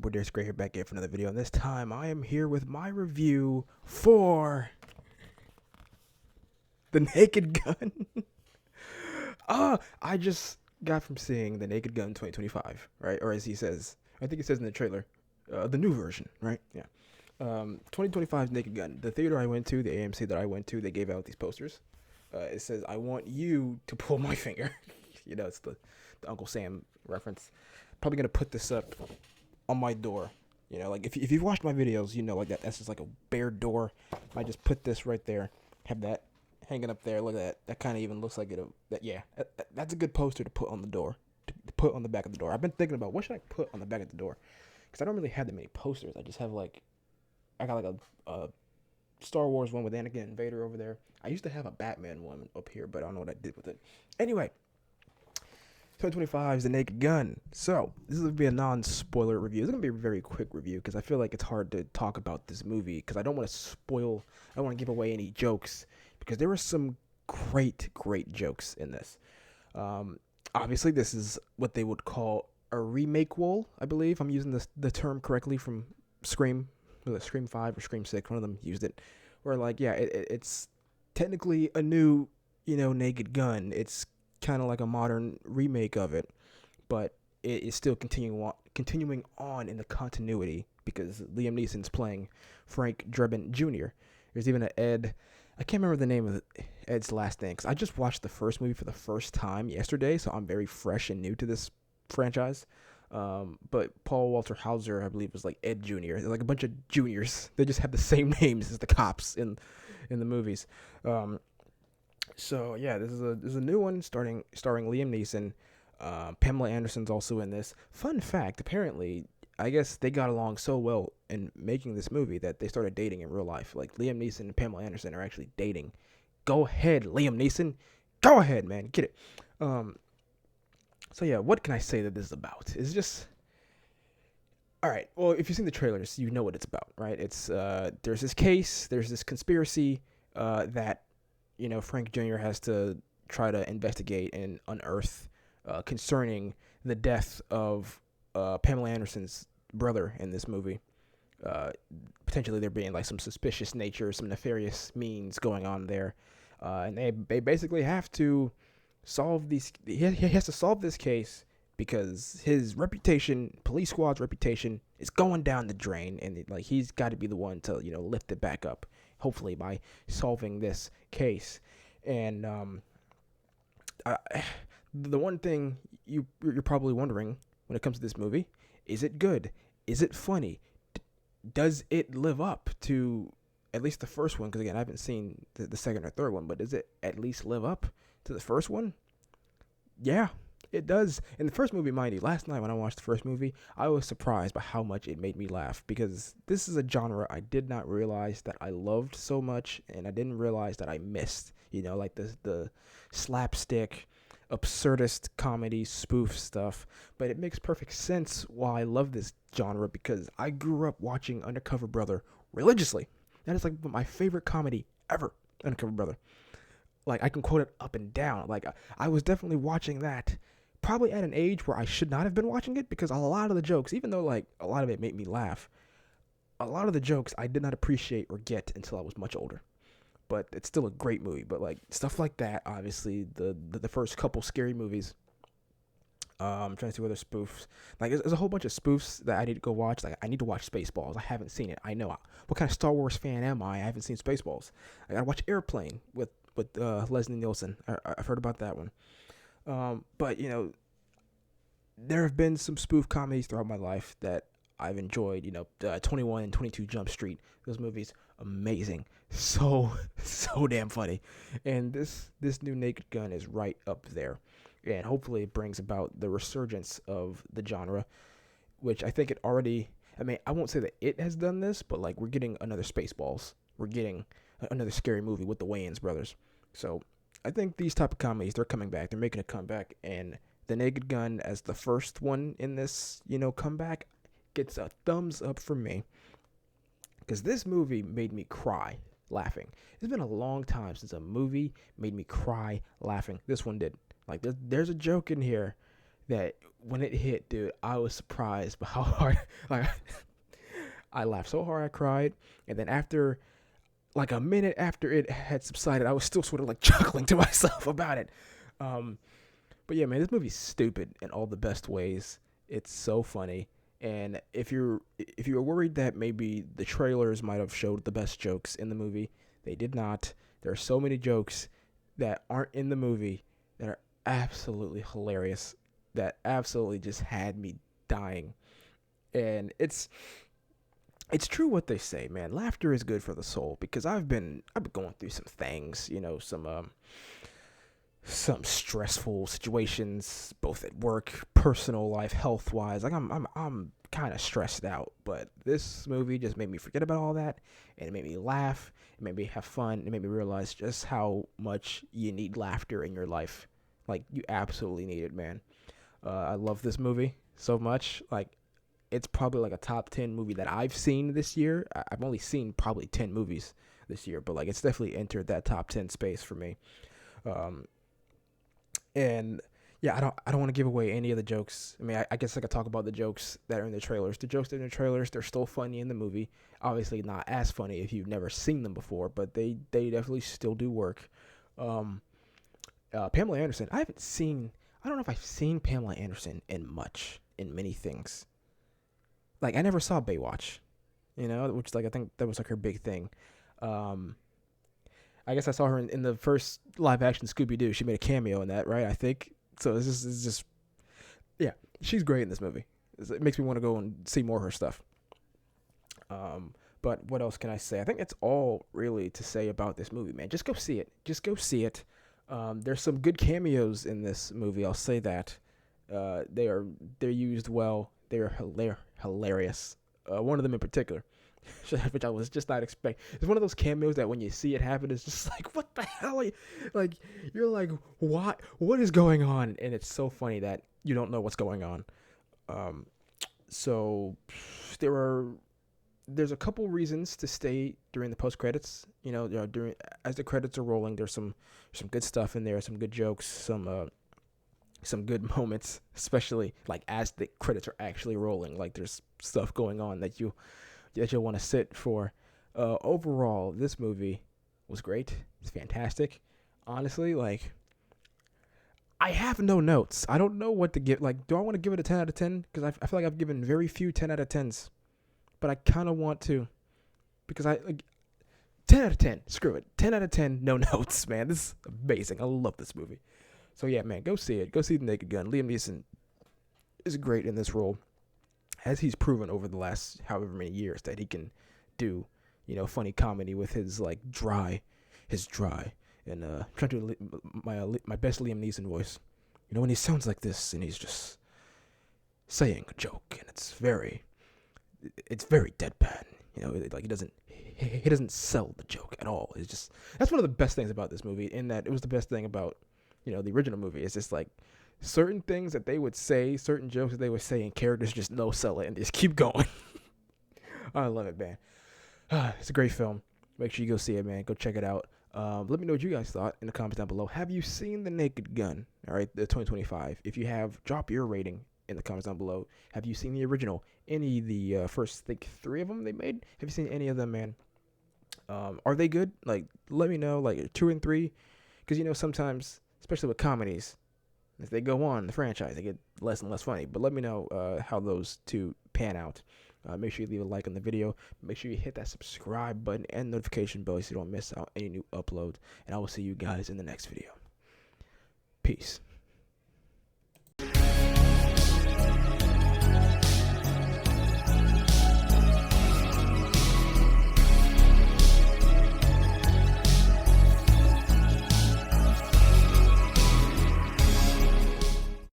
Your boy Darius here back here for another video, and this time I am here with my review for The Naked Gun. I just got from seeing The Naked Gun 2025, right? Or as he says, I think it says in the trailer, the new version, right? Yeah. 2025's Naked Gun. The theater I went to, the AMC that I went to, they gave out these posters. It says, "I want you to pull my finger." It's the Uncle Sam reference. Probably gonna put this up on my door. Like if you've watched my videos, like that's just like a bare door. I just put this right there, have that hanging up there. Look at that. That kind of even looks like that's a good poster to put on the door, to put on the back of the door. I've been thinking about what should I put on the back of the door, because I don't really have that many posters. I just have I got a Star Wars one with Anakin and Vader over there. I used to have a Batman one up here, but I don't know what I did with it. Anyway, 2025 is The Naked Gun. So, this is going to be a non-spoiler review. It's going to be a very quick review because I feel like it's hard to talk about this movie because I don't want to I don't want to give away any jokes because there were some great jokes in this. Obviously, this is what they would call a remake-wole, I believe. I'm using the term correctly from Scream. Scream 5 or Scream 6, one of them used it. Where, it's technically a new, Naked Gun. It's kind of like a modern remake of it, but it is still continuing on in the continuity because Liam Neeson's playing Frank Drebin Jr. There's even an Ed. I can't remember the name of Ed's last name because I just watched the first movie for the first time yesterday, so I'm very fresh and new to this franchise. But Paul Walter Hauser, I believe, was like Ed Jr. They're like a bunch of juniors. They just have the same names as the cops in the movies. So yeah, this is a new one starring Liam Neeson. Pamela Anderson's also in this. Fun fact: apparently, I guess they got along so well in making this movie that they started dating in real life. Like Liam Neeson and Pamela Anderson are actually dating. Go ahead, Liam Neeson. Go ahead, man. Get it. So yeah, what can I say that this is about? It's just, all right. Well, if you've seen the trailers, you know what it's about, right? It's there's this case, there's this conspiracy that Frank Jr. has to try to investigate and unearth concerning the death of Pamela Anderson's brother in this movie. Potentially there being like some suspicious nature, some nefarious means going on there, and they basically have to solve these. He has to solve this case because his reputation, police squad's reputation, is going down the drain, and he's got to be the one to lift it back up. Hopefully by solving this case. And the one thing you're probably wondering when it comes to this movie: is it good? Is it funny? Does it live up to at least the first one? Because again, I haven't seen the second or third one, but does it at least live up to the first one? Yeah, it does. In the first movie, mind you, last night when I watched the first movie, I was surprised by how much it made me laugh because this is a genre I did not realize that I loved so much, and I didn't realize that I missed. Like the slapstick, absurdist comedy spoof stuff. But it makes perfect sense why I love this genre because I grew up watching Undercover Brother religiously. That is like my favorite comedy ever, Undercover Brother. Like, I can quote it up and down. Like, I was definitely watching that probably at an age where I should not have been watching it because a lot of the jokes, even though, a lot of it made me laugh, a lot of the jokes I did not appreciate or get until I was much older. But it's still a great movie. But, stuff like that, obviously, the first couple scary movies, I'm trying to see whether spoofs. There's a whole bunch of spoofs that I need to go watch. I need to watch Spaceballs. I haven't seen it. I know. What kind of Star Wars fan am I? I haven't seen Spaceballs. I gotta watch Airplane with Leslie Nielsen. I've heard about that one. But there have been some spoof comedies throughout my life that I've enjoyed. 21 and 22 Jump Street. Those movies, amazing. So damn funny. And this new Naked Gun is right up there. And hopefully it brings about the resurgence of the genre, which I think it already. I mean, I won't say that it has done this, but we're getting another Spaceballs. We're getting another scary movie with the Wayans brothers. So I think these type of comedies, they're coming back. They're making a comeback, and The Naked Gun as the first one in this, comeback, gets a thumbs up from me. Because this movie made me cry laughing. It's been a long time since a movie made me cry laughing. This one did. There's a joke in here that when it hit, dude, I was surprised by how hard, like, I laughed so hard I cried, and then after, like a minute after it had subsided, I was still sort of like chuckling to myself about it. Um, but yeah, man, this movie's stupid in all the best ways. It's so funny. And if you're worried that maybe the trailers might have showed the best jokes in the movie, they did not. There are so many jokes that aren't in the movie that are absolutely hilarious, that absolutely just had me dying. And it's true what they say, man. Laughter is good for the soul, because I've been going through some things, some stressful situations, both at work, personal life, health wise. Like I'm kind of stressed out, but this movie just made me forget about all that, and it made me laugh. It made me have fun. It made me realize just how much you need laughter in your life. Like, you absolutely need it, man. I love this movie so much. Like, it's probably like a top 10 movie that I've seen this year. I've only seen probably 10 movies this year, but like, it's definitely entered that top 10 space for me. Um, and yeah, I don't want to give away any of the jokes. I mean, I guess I could talk about the jokes that are in the trailers. The jokes that are in the trailers, they're still funny in the movie. Obviously not as funny if you've never seen them before, but they definitely still do work. Pamela Anderson, I don't know if I've seen Pamela Anderson in many things. Like, I never saw Baywatch, which, like, I think that was like her big thing. Um, I guess I saw her in the first live action Scooby Doo. She made a cameo in that, right? I think. So this is just, yeah, she's great in this movie. It makes me want to go and see more of her stuff. But what else can I say? I think it's all really to say about this movie, man. Just go see it. Just go see it. There's some good cameos in this movie. I'll say that. They're used well. They're hilarious. One of them in particular, which I was just not expecting. It's one of those cameos that when you see it happen, it's just like, what the hell? Like, you're like, what is going on? And it's so funny that you don't know what's going on. So there's a couple reasons to stay during the post credits. During as the credits are rolling, there's some good stuff in there, some good jokes, some good moments, especially like as the credits are actually rolling. Like, there's stuff going on that you'll want to sit for. Overall, this movie was great. It's fantastic. Honestly, like, I have no notes. I don't know what to give. Like, do I want to give it a 10 out of 10? Because I feel like I've given very few 10 out of 10s. But I kind of want to. Because 10 out of 10. Screw it. 10 out of 10, no notes, man. This is amazing. I love this movie. So yeah, man, go see it. Go see The Naked Gun. Liam Neeson is great in this role, as he's proven over the last however many years that he can do, funny comedy with his dry, and trying to do my best Liam Neeson voice. When he sounds like this and he's just saying a joke, and it's very deadpan. Like, he doesn't sell the joke at all. It's just, that's one of the best things about this movie, in that it was the best thing about the original movie. It's just like certain things that they would say, certain jokes that they would say, and characters just no sell it and just keep going. I love it, man. It's a great film. Make sure you go see it, man. Go check it out. Let me know what you guys thought in the comments down below. Have you seen The Naked Gun? All right, the 2025. If you have, drop your rating in the comments down below. Have you seen the original? Any of the first, I think, 3 of them they made? Have you seen any of them, man? Are they good? Like, let me know, like 2 and 3, because sometimes, especially with comedies, as they go on the franchise, they get less and less funny. But let me know how those 2 pan out. Make sure you leave a like on the video. Make sure you hit that subscribe button and notification bell so you don't miss out any new uploads. And I will see you guys in the next video. Peace.